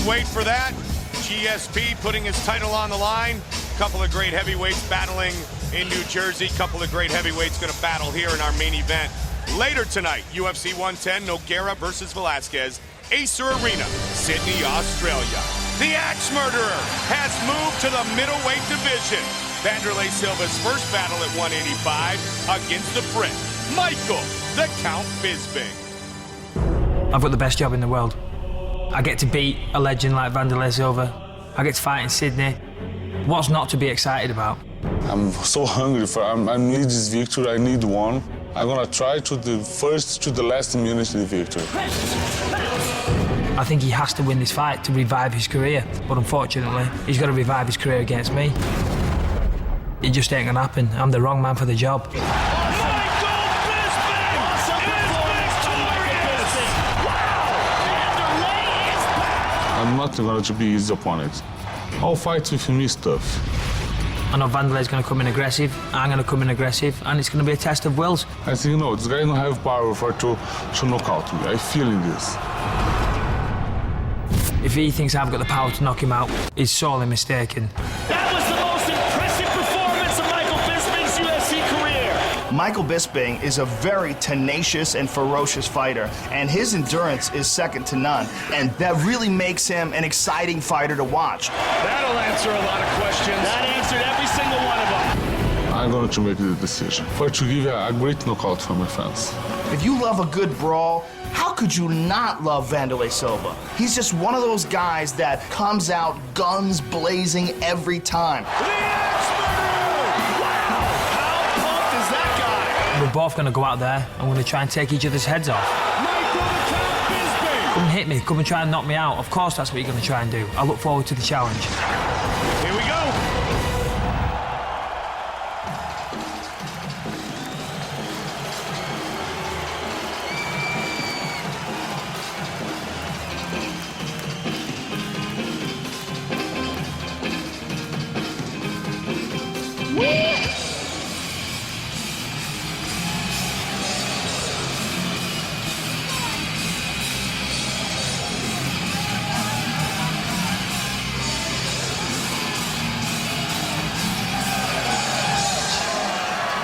wait for that. GSP putting his title on the line. Couple of great heavyweights battling in New Jersey. Couple of great heavyweights going to battle here in our main event. Later tonight, UFC 110, Nogueira versus Velasquez, Acer Arena, Sydney, Australia. The Axe Murderer has moved to the middleweight division. Wanderlei Silva's first battle at 185 against the Brit, Michael the Count Bisping. I've got the best job in the world. I get to beat a legend like Wanderlei Silva. I get to fight in Sydney. What's not to be excited about? I'm so hungry for I need this victory, I need one. I'm gonna try to the first to the last immunity victory. I think he has to win this fight to revive his career, but unfortunately, he's got to revive his career against me. It just ain't gonna happen. I'm the wrong man for the job. I'm not going to be his opponent. All fights with him is tough. I know Wanderlei's going to come in aggressive, I'm going to come in aggressive, and it's going to be a test of wills. I think, no, this guy don't have power to knock out me. I feel this. If he thinks I've got the power to knock him out, he's sorely mistaken. That was the most impressive performance of Michael Bisping's UFC career. Michael Bisping is a very tenacious and ferocious fighter, and his endurance is second to none. And that really makes him an exciting fighter to watch. That'll answer a lot of questions. That answered every single one of them. I'm going to make the decision. For to give a great knockout for my fans. If you love a good brawl, how could you not love Wanderlei Silva? He's just one of those guys that comes out guns blazing every time. The Axe Murderer! Wow! How pumped is that guy? We're both going to go out there and we're going to try and take each other's heads off. Michael the Count Bisping! Come and hit me, come and try and knock me out. Of course that's what you're going to try and do. I look forward to the challenge. Here we go.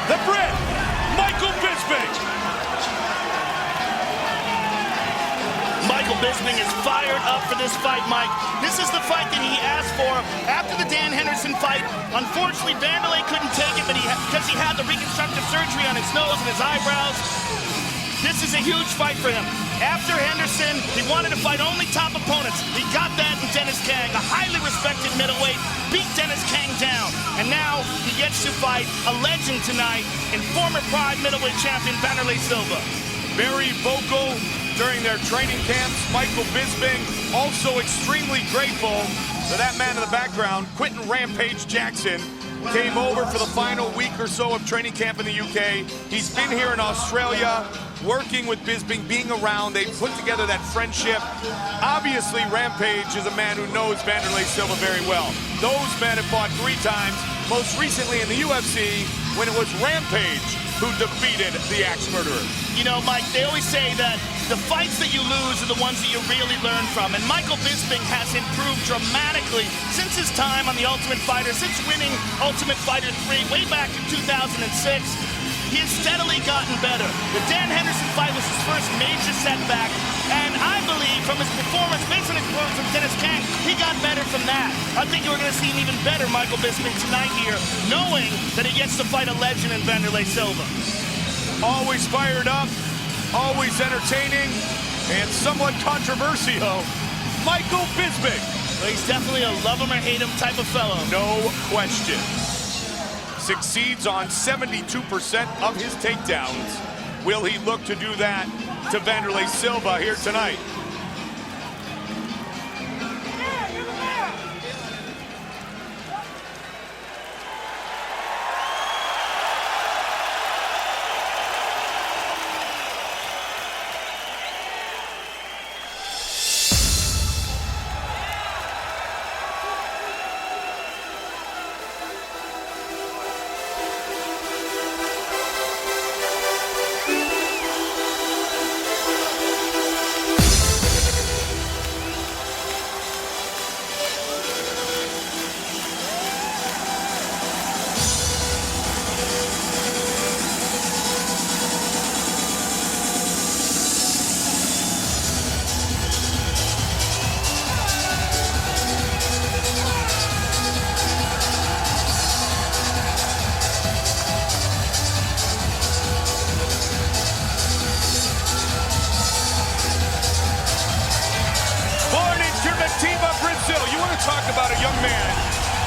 The Brit, Michael Bisping. Michael Bisping is fired up for this fight, Mike. This is the fight that he asked for after the Dan Henderson fight. Unfortunately, Wanderlei couldn't take it because he had the reconstructive surgery on his nose and his eyebrows. This is a huge fight for him. After Henderson, he wanted to fight only top opponents. He got that in Dennis Kang, a highly respected middleweight, beat Dennis Kang down. And now he gets to fight a legend tonight in former Pride middleweight champion Wanderlei Silva. Very vocal during their training camps. Michael Bisping also extremely grateful for that man in the background, Quentin Rampage Jackson. Came over for the final week or so of training camp in the UK. He's been here in Australia, working with Bisping, being around. They put together that friendship. Obviously, Rampage is a man who knows Wanderlei Silva very well. Those men have fought 3 times, most recently in the UFC, when it was Rampage who defeated the Axe Murderer. You know, Mike, they always say that the fights that you lose are the ones that you really learn from. And Michael Bisping has improved dramatically since his time on The Ultimate Fighter, since winning Ultimate Fighter 3 way back in 2006. He has steadily gotten better. The Dan Henderson fight was his first major setback, and I believe from his performance, based on his performance from Dennis Kang, he got better from that. I think you're going to see an even better Michael Bisping tonight here, knowing that he gets to fight a legend in Wanderlei Silva. Always fired up, always entertaining, and somewhat controversial. Michael Bisping. Well, he's definitely a love him or hate him type of fellow. No question. Succeeds on 72% of his takedowns. Will he look to do that to Wanderlei Silva here tonight? talk about a young man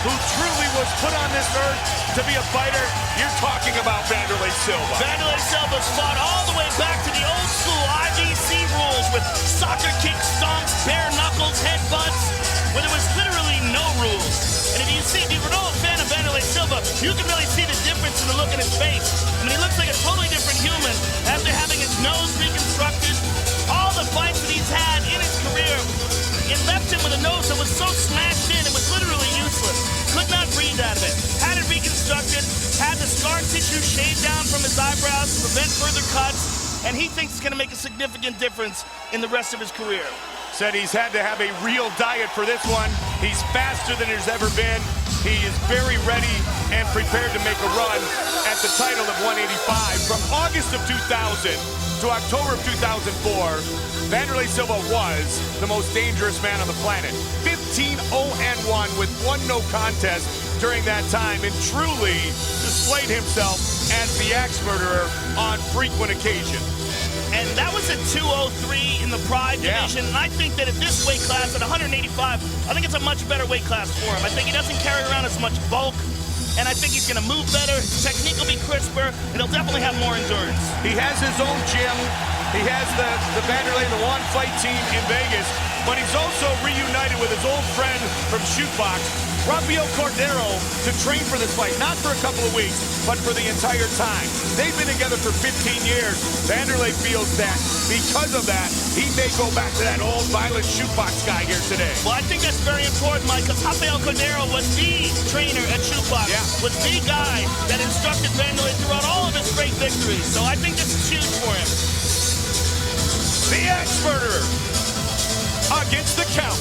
who truly was put on this earth to be a fighter, you're talking about Wanderlei Silva. Wanderlei Silva's fought all the way back to the old school IBC rules with soccer kicks, stomps, bare knuckles, headbutts, where there was literally no rules. And if you're an old fan of Wanderlei Silva, you can really see the difference in the look in his face. I mean, he looks like a totally different human after having his nose reconstructed. All the fights that he's had in his career, it left him with a nose that was so smashed in, it was literally useless. Could not breathe out of it. Had it reconstructed, had the scar tissue shaved down from his eyebrows to prevent further cuts, and he thinks it's going to make a significant difference in the rest of his career. Said he's had to have a real diet for this one. He's faster than there's ever been. He is very ready and prepared to make a run at the title of 185. From August of 2000 to October of 2004, Wanderlei Silva was the most dangerous man on the planet. 15-0-1 with 1 no contest during that time, and truly displayed himself as the axe murderer on frequent occasion. And that was a 203 in the Pride division. And I think that at this weight class, at 185, I think it's a much better weight class for him. I think he doesn't carry around as much bulk, and I think he's going to move better. His technique will be crisper, and he'll definitely have more endurance. He has his own gym. He has the Wanderlei, the One Fight team in Vegas, but he's also reunited with his old friend from Shootbox, Rafael Cordero, to train for this fight. Not for a couple of weeks, but for the entire time. They've been together for 15 years. Wanderlei feels that because of that, he may go back to that old violent Shootbox guy here today. Well, I think that's very important, Mike, because Rafael Cordero was the trainer at Shootbox, was the guy that instructed Wanderlei throughout all of his great victories. So I think this is huge for him. The Axe Murderer against the count.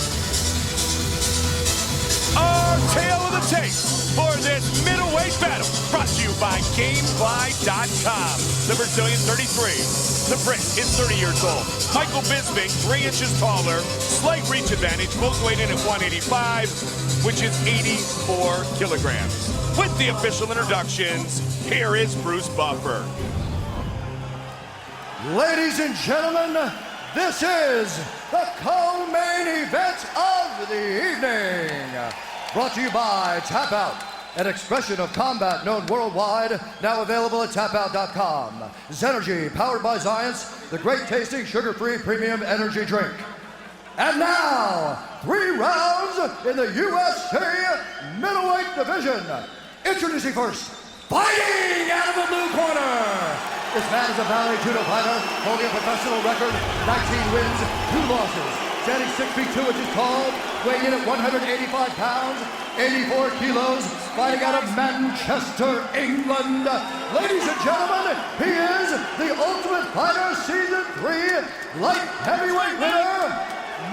Our tale of the tape for this middleweight battle, brought to you by Gamefly.com. The Brazilian 33, the Brit is 30 years old. Michael Bisping, 3 inches taller, slight reach advantage, both weighed in at 185, which is 84 kilograms. With the official introductions, here is Bruce Buffer. Ladies and gentlemen, this is the co-main event of the evening. Brought to you by Tap Out, an expression of combat known worldwide, now available at tapout.com. Zenergy, powered by Zions, the great tasting sugar-free premium energy drink. And now, 3 rounds in the UFC middleweight division. Introducing first, fighting out of the blue corner. This man is a Valley Judo fighter, holding a professional record, 19 wins, 2 losses. Standing 6 feet 2 inches tall, weighing in at 185 pounds, 84 kilos, fighting out of Manchester, England. Ladies and gentlemen, he is the Ultimate Fighter Season 3 light heavyweight winner,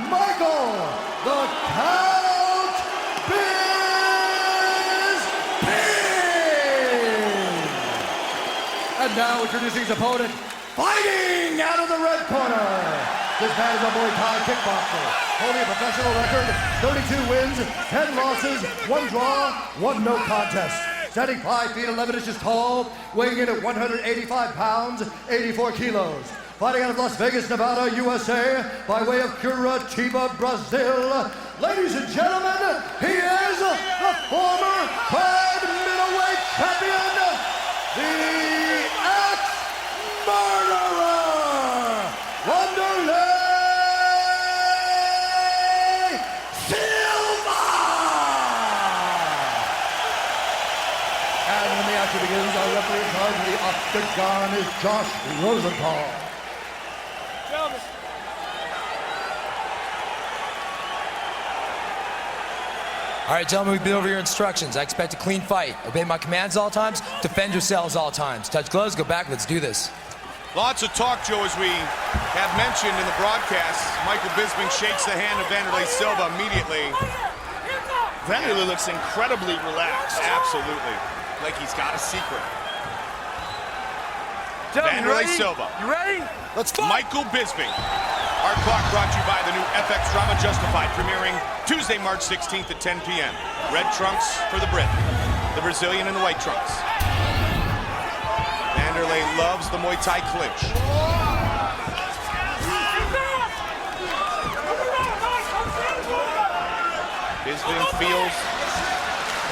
Michael the Count Bisping. And now introducing his opponent, fighting out of the red corner. This man is a Muay Thai kickboxer, holding a professional record, 32 wins, 10 losses, 1 draw, 1 no contest. Standing 5 feet 11 inches tall, weighing in at 185 pounds, 84 kilos. Fighting out of Las Vegas, Nevada, USA, by way of Curitiba, Brazil. Ladies and gentlemen, he is the former Pride middleweight champion, the Axe Murderer, Wanderlei Silva! And when the action begins, our referee in charge of the octagon is Josh Rosenthal. All right, gentlemen, we've been over your instructions. I expect a clean fight. Obey my commands all times. Defend yourselves all times. Touch gloves, go back. Let's do this. Lots of talk, Joe, as we have mentioned in the broadcast. Michael Bisping shakes the hand of Wanderlei Silva immediately. Wanderlei looks incredibly relaxed. Absolutely. Like he's got a secret. Gentlemen, Wanderlei Silva. You ready? Let's fight. Michael Bisping. Our clock brought to you by the new FX drama Justified, premiering Tuesday, March 16th at 10 p.m. Red trunks for the Brit, the Brazilian in the white trunks. Wanderlei loves the Muay Thai clinch. Bisping feels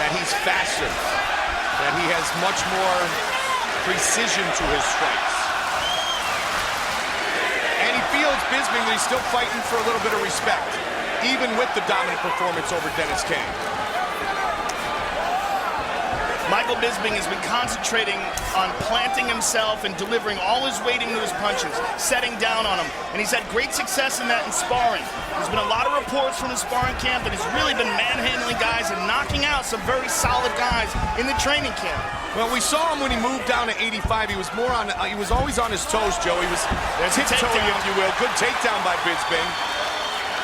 that he's faster, that he has much more precision to his strikes. And he feels, Bisping, that he's still fighting for a little bit of respect, even with the dominant performance over Dennis King. Michael Bisping has been concentrating on planting himself and delivering all his weight into his punches, setting down on him, and he's had great success in that in sparring. There's been a lot of reports from the sparring camp that he's really been manhandling guys and knocking out some very solid guys in the training camp. Well, we saw him when he moved down to 85. He was more on. He was always on his toes, Joe. He was tiptoeing, if you will. Good takedown by Bisping.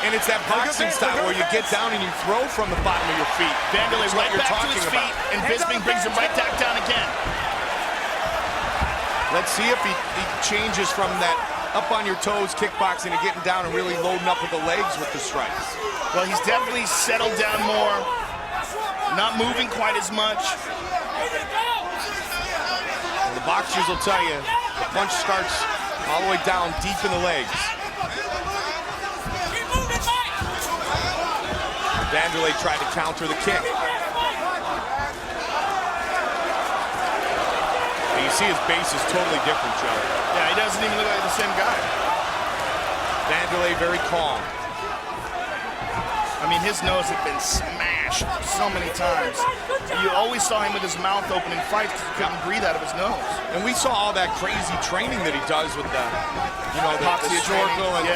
And it's that boxing style where you get down and you throw from the bottom of your feet. Wanderlei right back to his feet, and Bisping brings him right back down again. Let's see if he changes from that up on your toes kickboxing to getting down and really loading up with the legs with the strikes. Well, he's definitely settled down more, not moving quite as much. And the boxers will tell you, the punch starts all the way down deep in the legs. Wanderlei tried to counter the kick. And you see his base is totally different, Joe. Yeah, he doesn't even look like the same guy. Wanderlei very calm. I mean, his nose had been smashed so many times. You always saw him with his mouth open in fights because he couldn't breathe out of his nose. And we saw all that crazy training that he does with the, you know, the snorkel and,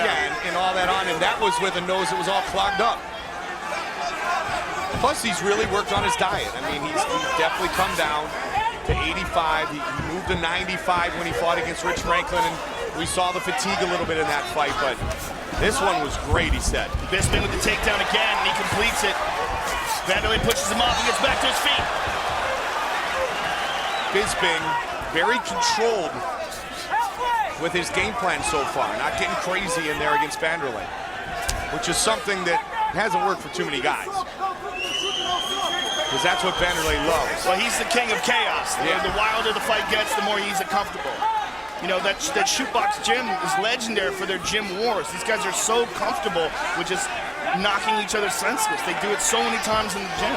and all that on, and that was with a nose that was all clogged up. Plus, he's really worked on his diet. I mean, he's definitely come down to 85. He moved to 95 when he fought against Rich Franklin, and we saw the fatigue a little bit in that fight, but this one was great, he said. Bisping with the takedown again, and he completes it. Wanderlei pushes him off and gets back to his feet. Bisping very controlled with his game plan so far, not getting crazy in there against Wanderlei, which is something that hasn't worked for too many guys. Because that's what Wanderlei loves. Well, he's the king of chaos. The wilder the fight gets, the more he's comfortable. You know, that shootbox gym is legendary for their gym wars. These guys are so comfortable with just knocking each other senseless. They do it so many times in the gym.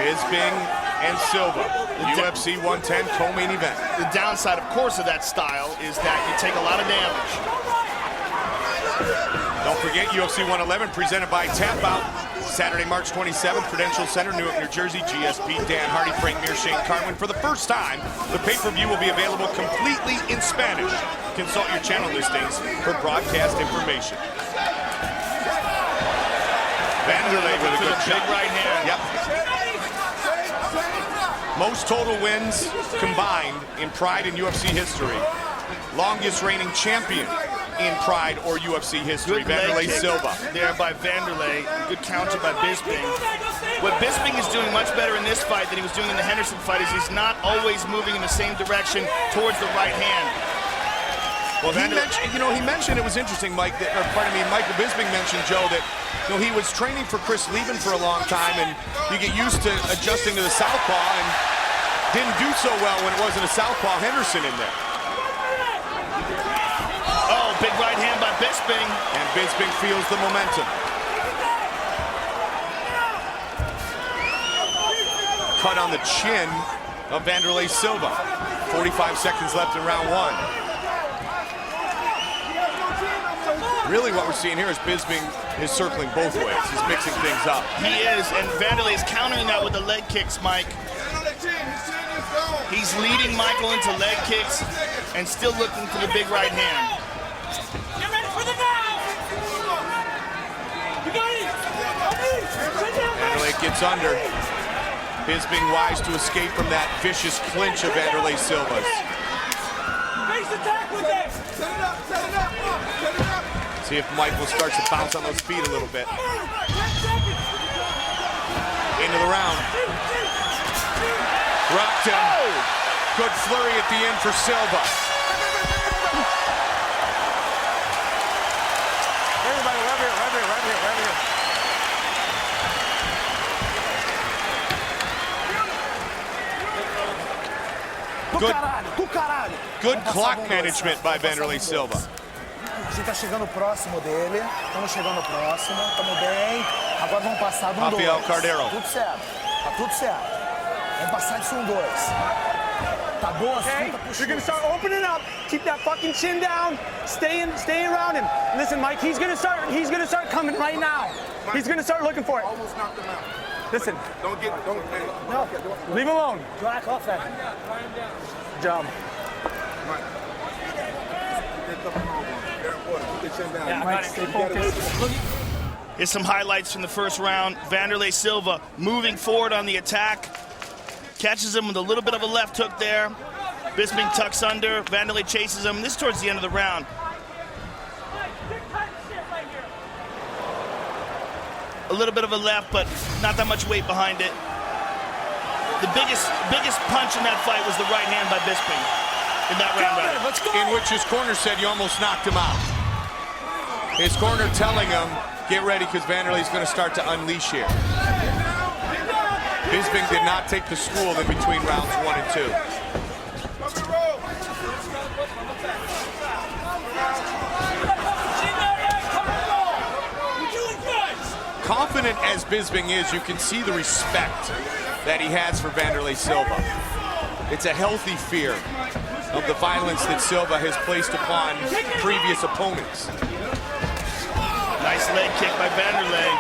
Bisping and Silva, UFC 110 co-main event. The downside, of course, of that style is that you take a lot of damage. Don't forget UFC 111 presented by Tap Out. Saturday, March 27th, Prudential Center, Newark, New Jersey. GSP, Dan Hardy, Frank Mir, Shane Carwin. For the first time, the pay-per-view will be available completely in Spanish. Consult your channel listings for broadcast information. Wanderlei with a good big right hand. Yep. Most total wins combined in Pride and UFC history. Longest reigning champion in Pride or UFC history, Wanderlei Silva. There by Wanderlei, good counter by Bisping. What Bisping is doing much better in this fight than he was doing in the Henderson fight is he's not always moving in the same direction towards the right hand. Well, he mentioned it was interesting, Mike, Michael Bisping mentioned, Joe, that he was training for Chris Leben for a long time, and you get used to adjusting to the southpaw, and didn't do so well when it wasn't a southpaw Henderson in there. Oh, big right hand by Bisping. And Bisping feels the momentum. Cut on the chin of Wanderlei Silva. 45 seconds left in round one. Really what we're seeing here is Bisping is circling both ways. He's mixing things up. He is, and Wanderlei is countering that with the leg kicks, Mike. He's leading Michael into leg kicks and still looking for the big right hand. Get ready for the now! You got it! Wanderlei gets under. Bisping wise to escape from that vicious clinch of Wanderlei Silva's. Face attack with it! Set it up, set it up! Set it up! See if Michael starts to bounce on those feet a little bit. Into the round. Rocked him. Good flurry at the end for Silva. Everybody, right here, right here, right here, right here. Good clock management by Wanderlei Silva. A gente tá chegando próximo dele. Estamos chegando próximo. Estamos bem. Agora vamos passar do 1-2. Rafael Cordeiro. Tudo certo. Tá tudo certo. Vamos passar de 1-2. Tá boa, Okay, puxa. you're gonna start opening up. Keep that fucking chin down. Stay around him. Listen, Mike, he's gonna start coming right now. He's gonna start looking for it. Almost knocked him out. Listen, No, leave him alone. back off that. Good job. Yeah, Mike, stay focused. Here's some highlights from the first round. Wanderlei Silva moving forward on the attack. Catches him with a little bit of a left hook there. Bisping tucks under. Wanderlei chases him. This is towards the end of the round. A little bit of a left, but not that much weight behind it. The biggest punch in that fight was the right hand by Bisping in that round. In which his corner said you almost knocked him out. His corner telling him, get ready because Wanderlei's going to start to unleash here. Bisping did not take the school in between rounds 1 and 2. Confident as Bisping is, you can see the respect that he has for Wanderlei Silva. It's a healthy fear of the violence that Silva has placed upon previous opponents. Nice leg kick by Wanderlei.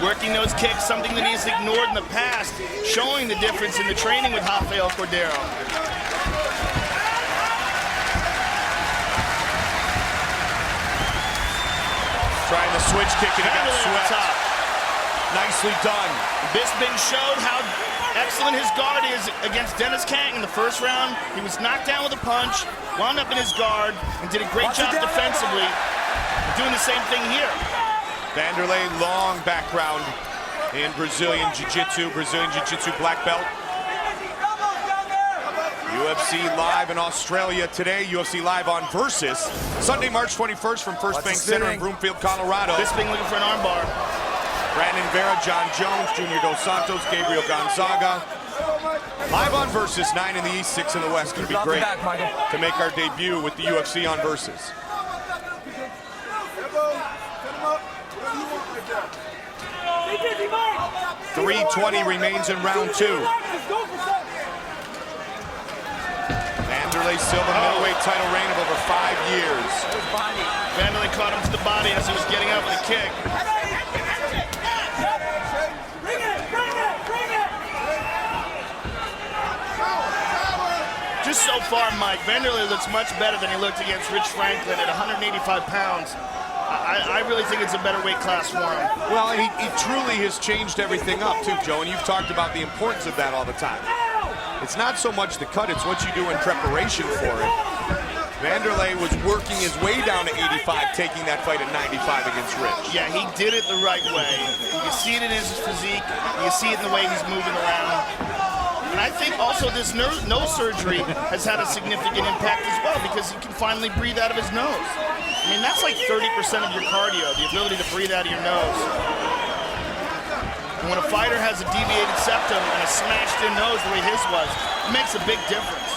Working those kicks, something that he's ignored in the past, showing the difference in the training with Rafael Cordeiro. Trying the switch kick and he got Wanderlei on swept. top. Nicely done. Bisping showed how excellent his guard is against Dennis Kang in the first round. He was knocked down with a punch, wound up in his guard, and did a great job defensively. Doing the same thing here. Wanderlei, long background in Brazilian Jiu-Jitsu, black belt. UFC live in Australia today. UFC live on Versus. Sunday, March 21st from First Bank Center in Broomfield, Colorado. Bisping looking for an armbar. Brandon Vera, John Jones, Junior Dos Santos, Gabriel Gonzaga. Live on Versus, 9 in the East, 6 in the West. Going to be great to make our debut with the UFC on Versus. 3:20 remains in round 2. Wanderlei Silva, middleweight title reign of over 5 years. Wanderlei caught him to the body as he was getting up with a kick. Just so far, Mike, Wanderlei looks much better than he looked against Rich Franklin at 185 pounds. I really think it's a better weight class for him. Well, and he truly has changed everything up too, Joe, and you've talked about the importance of that all the time. It's not so much the cut, it's what you do in preparation for it. Wanderlei was working his way down to 85, taking that fight at 95 against Rich. Yeah, he did it the right way. You can see it in his physique. You see it in the way he's moving around. And I think also this nose surgery has had a significant impact as well because he can finally breathe out of his nose. I mean, that's like 30% of your cardio, the ability to breathe out of your nose. And when a fighter has a deviated septum and a smashed-in nose the way his was, it makes a big difference.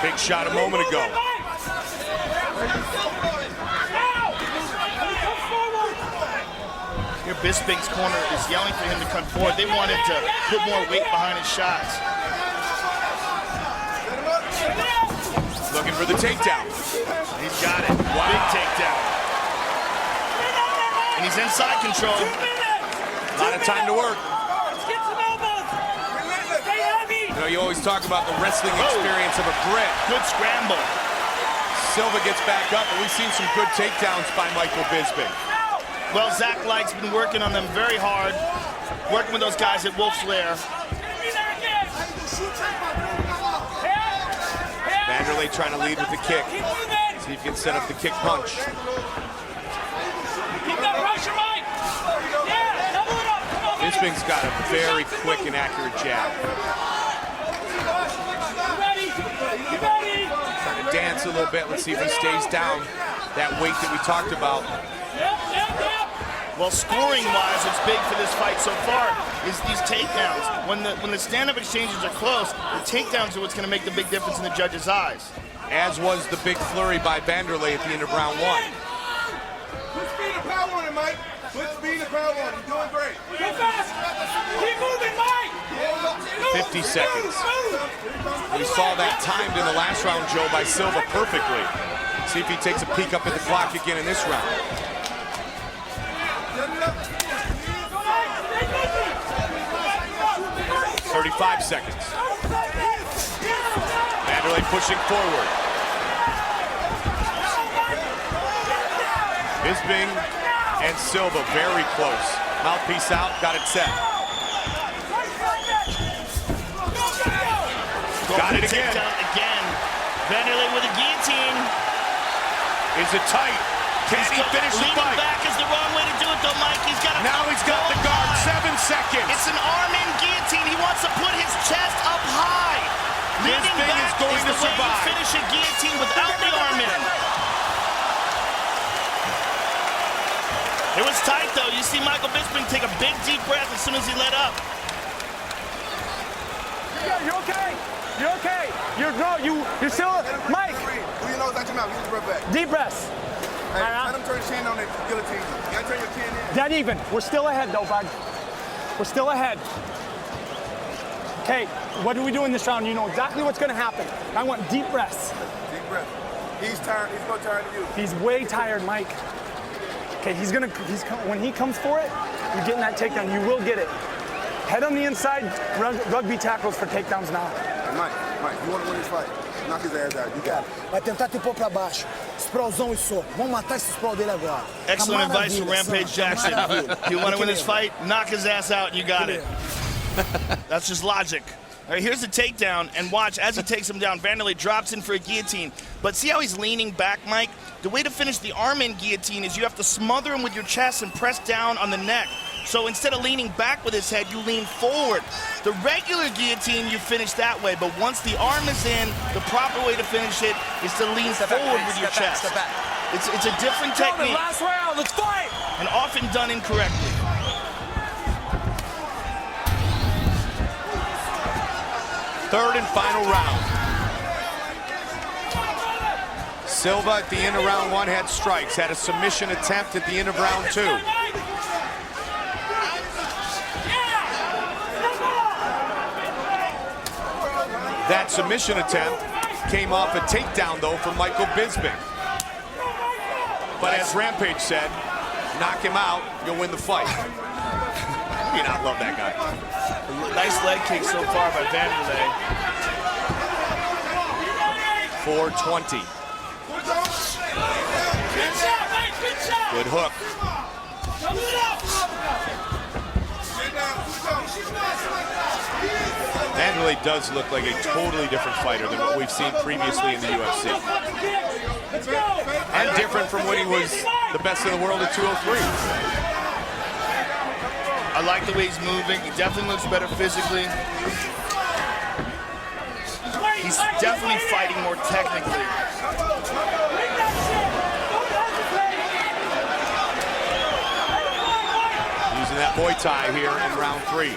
Big shot a moment ago. Here, Bisping's corner is yelling for him to come forward. They want him to put more weight behind his shots. Looking for the takedown. He's got it. Wow. Big takedown. And he's inside control. A lot of time to work. You know, you always talk about the wrestling experience of a Brit. Good scramble. Silva gets back up, and we've seen some good takedowns by Michael Bisping. Well, Zach Light's been working on them very hard, working with those guys at Wolf's Lair. Wanderlei trying to lead with the kick. See if he can set up the kick punch. Bisping's got a very quick and accurate jab. Trying to dance a little bit. Let's see if he stays down that weight that we talked about. Well, scoring-wise, what's big for this fight so far is these takedowns. When the stand-up exchanges are close, the takedowns are what's going to make the big difference in the judges' eyes. as was the big flurry by Wanderlei at the end of round 1. Put speed and power on it, Mike. Put speed and power on it. You're doing great. Go fast. Keep moving, Mike. 50 seconds. We saw that timed in the last round, Joe, by Silva perfectly. See if he takes a peek up at the clock again in this round. 35 seconds. Wanderlei pushing forward. Bisping and Silva very close. Mouthpiece out, got it set. Got it again. Wanderlei with a guillotine. Is it tight? Can he finish the fight? Leaning back is the wrong way to do it, though, Mike. He's got Now he's got the guard. 7 seconds. It's an arm-in guillotine. He wants to put his chest up high. Leaning Bisping back is going to the way survive. you finish a guillotine without the arm-in. It was tight, though. You see Michael Bisping take a big, deep breath as soon as he let up. You're okay. You're okay. You're still, Mike. Who you know is out your mouth. Use your breath back. Deep breaths. Hey, let him turn his chin on that guillotine. You gotta turn your chin in. Dead even. We're still ahead, though, bud. We're still ahead. Okay, what do we do in this round? You know exactly what's going to happen. I want deep breaths. Deep breath. He's tired. He's more tired than you. He's way tired, Mike. Okay, when he comes for it, you're getting that takedown. You will get it. Head on the inside, rugby tackles for takedowns now. Hey, Mike, you want to win this fight? Knock his ass out. You got it. Vai tentar te pôr pra baixo. Sprawlzão e soco. Vamos matar esse sprawl dele agora. Excellent advice from Rampage Jackson. If you want to win this fight, knock his ass out, and you got it. That's just logic. All right, here's the takedown, and watch, as he takes him down, Wanderlei drops in for a guillotine. But see how he's leaning back, Mike? The way to finish the arm-in guillotine is you have to smother him with your chest and press down on the neck. So instead of leaning back with his head, you lean forward. The regular guillotine, you finish that way, but once the arm is in, the proper way to finish it is to lean forward with your chest. It's a different technique. Last round, let's fight! And often done incorrectly. Third and final round. Silva at the end of round 1 had strikes, had a submission attempt at the end of round 2. That submission attempt came off a takedown, though, from Michael Bisping. But as Rampage said, knock him out, you'll win the fight. You not love that guy. Nice leg kick so far by Wanderlei. 420. Good hook. Wanderlei does look like a totally different fighter than what we've seen previously in the UFC. And different from when he was the best in the world at 203. I like the way he's moving. He definitely looks better physically. He's definitely fighting more technically. Using that Muay Thai here in round 3.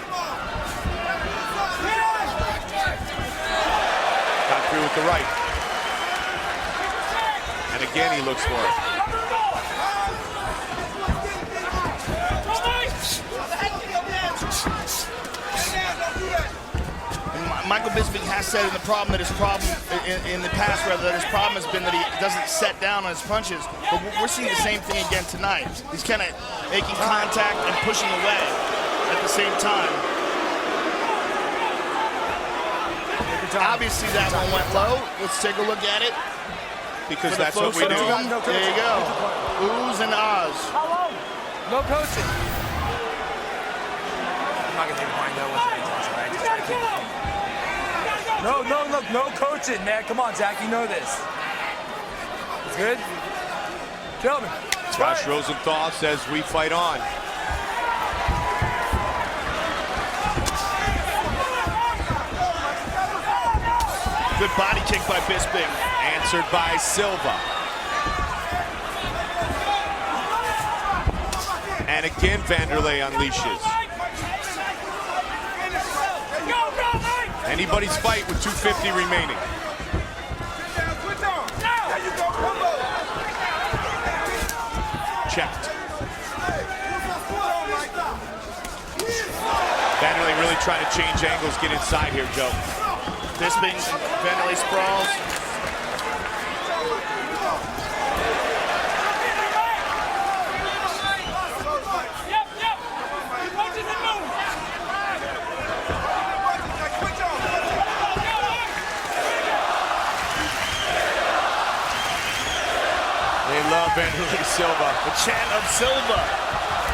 Got through with the right. And again, he looks for it. Michael Bisping has said in the problem that his problem in the past, rather, that his problem has been that he doesn't set down on his punches. But we're seeing the same thing again tonight. He's kind of making contact and pushing away at the same time. Obviously, that one went low. Let's take a look at it. Because that's what we do. There you go. Oohs and ahs. No coaching. I'm not gonna take a point though. Right? Just try to keep it. No coaching, man. Come on, Zach, you know this. It's good? Gentlemen. Josh Rosenthal says we fight on. Good body kick by Bisping. Answered by Silva. And again, Wanderlei unleashes. Anybody's fight with 250 remaining. trying to change angles, get inside here, Joe. Bisping, Wanderlei sprawls. They love Wanderlei Silva. The chant of Silva.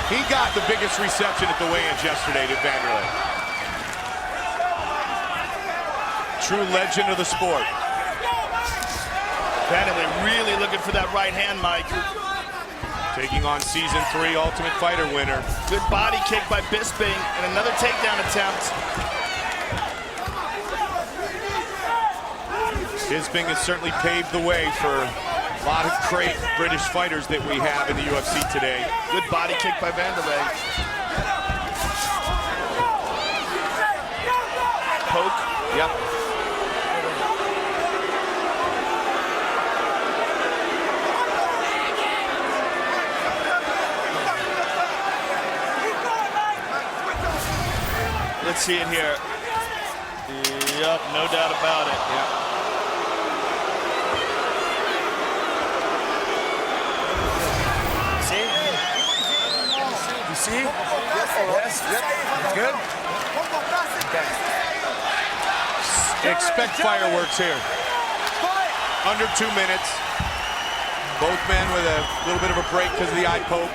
He got the biggest reception at the weigh-ins yesterday to Wanderlei. True legend of the sport. Wanderlei really looking for that right hand, Mike. Taking on Season 3 Ultimate Fighter winner. Good body kick by Bisping and another takedown attempt. Bisping has certainly paved the way for a lot of great British fighters that we have in the UFC today. Good body kick by Wanderlei. Poke. Yep. Let's see it here. Yep, no doubt about it. Yep. See? You see? Yes. Yes. Good? Okay. Expect fireworks here. Under 2 minutes. Both men with a little bit of a break because of the eye poke.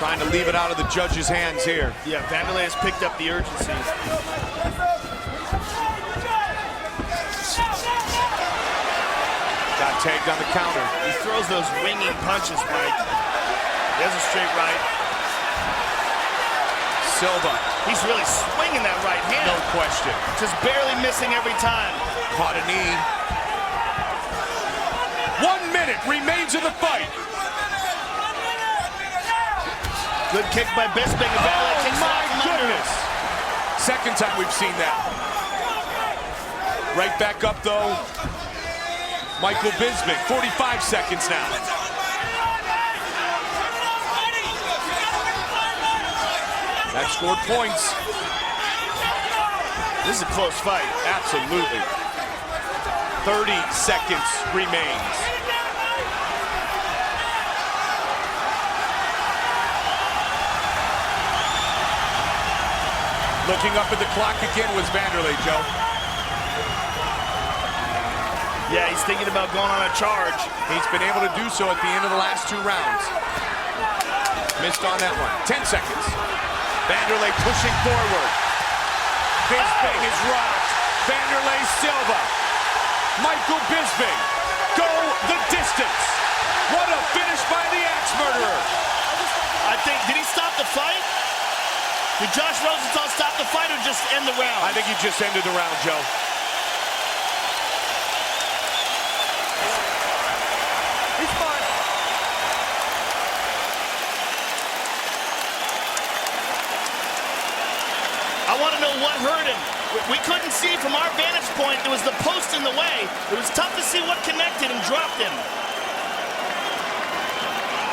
Trying to leave it out of the judge's hands here. Yeah, Wanderlei has picked up the urgency. Got tagged on the counter. He throws those winging punches, Mike. There's a straight right. Silva. He's really swinging that right hand. No question. Just barely missing every time. Caught a knee. 1 minute remains in the fight. Good kick by Bisping. Oh my goodness. Second time we've seen that. Right back up though. Michael Bisping, 45 seconds now. That scored points. This is a close fight. Absolutely. 30 seconds remains. Looking up at the clock again was Wanderlei, Joe. Yeah, he's thinking about going on a charge. He's been able to do so at the end of the last 2 rounds. Missed on that one. 10 seconds. Wanderlei pushing forward. Bisping is rocked. Wanderlei Silva. Michael Bisping. Go the distance. What a finish by the Axe Murderer. I think, did he stop the fight? Did Josh Rosenthal stop the fight or just end the round? I think he just ended the round, Joe. He's fine. I want to know what hurt him. We couldn't see from our vantage point. There was the post in the way. It was tough to see what connected and dropped him.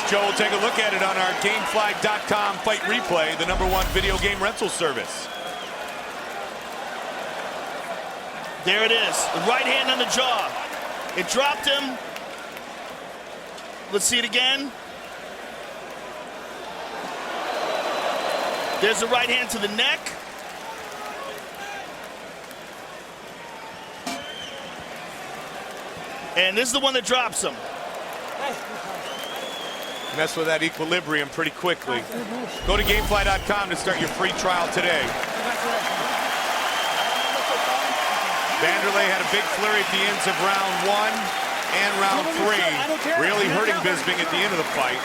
Joe, we'll take a look at it on our Gamefly.com fight replay, the #1 video game rental service. There it is. The right hand on the jaw. It dropped him. Let's see it again. There's the right hand to the neck. And this is the one that drops him. Mess with that equilibrium pretty quickly. Go to Gamefly.com to start your free trial today. Wanderlei had a big flurry at the ends of round 1 and round 3. Really hurting Bisping at the end of the fight.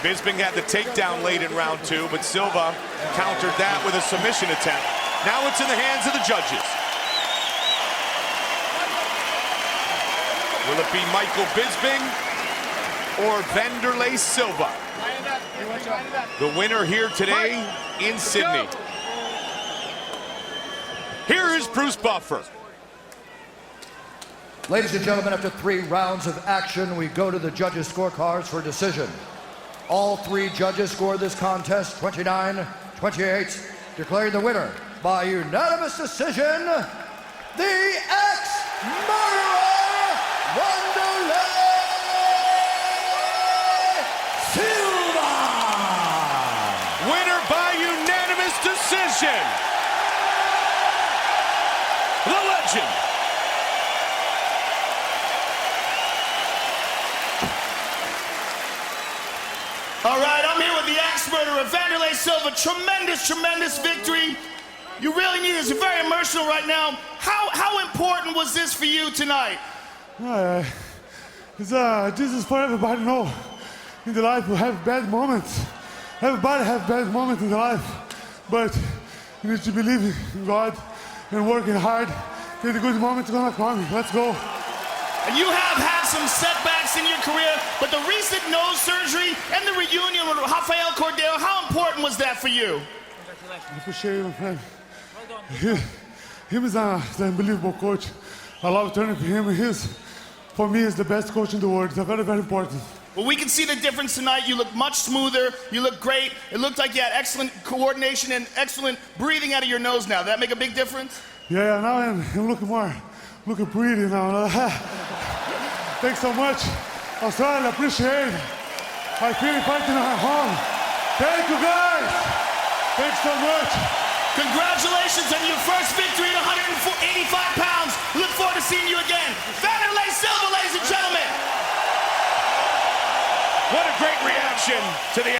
Bisping had the takedown late in round 2, but Silva countered that with a submission attempt. Now it's in the hands of the judges. Will it be Michael Bisping or Wanderlei Silva? The winner here today in Sydney. Here is Bruce Buffer. Ladies and gentlemen, after 3 rounds of action, we go to the judges' scorecards for decision. All 3 judges scored this contest 29-28, declaring the winner by unanimous decision, the ex-murderer, Wanderlei Silva! Winner by unanimous decision, the legend, All right, I'm here with the ex-murderer, Wanderlei Silva. Tremendous victory. You really need this. You're very emotional right now. How important was this for you tonight? This is for everybody to know. In the life, we have bad moments. Everybody has bad moments in the life. But you need to believe in God and working hard. The good moment's gonna come. Let's go. And you have had some setbacks in your career, but the recent nose surgery and the reunion with Rafael Cordeiro, how important was that for you? I appreciate you, my friend. He is an unbelievable coach. I love turning for him. For me, he's the best coach in the world. It's very important. Well, we can see the difference tonight. You look much smoother. You look great. It looked like you had excellent coordination and excellent breathing out of your nose now. Did that make a big difference? Yeah, now I'm looking pretty now. Thanks so much. Australia, appreciate it. I feel fighting at home. Thank you, guys. Thanks so much. Congratulations on your first victory at 185 pounds. Look forward to seeing you again. Wanderlei Silva, ladies and gentlemen. what a great reaction to the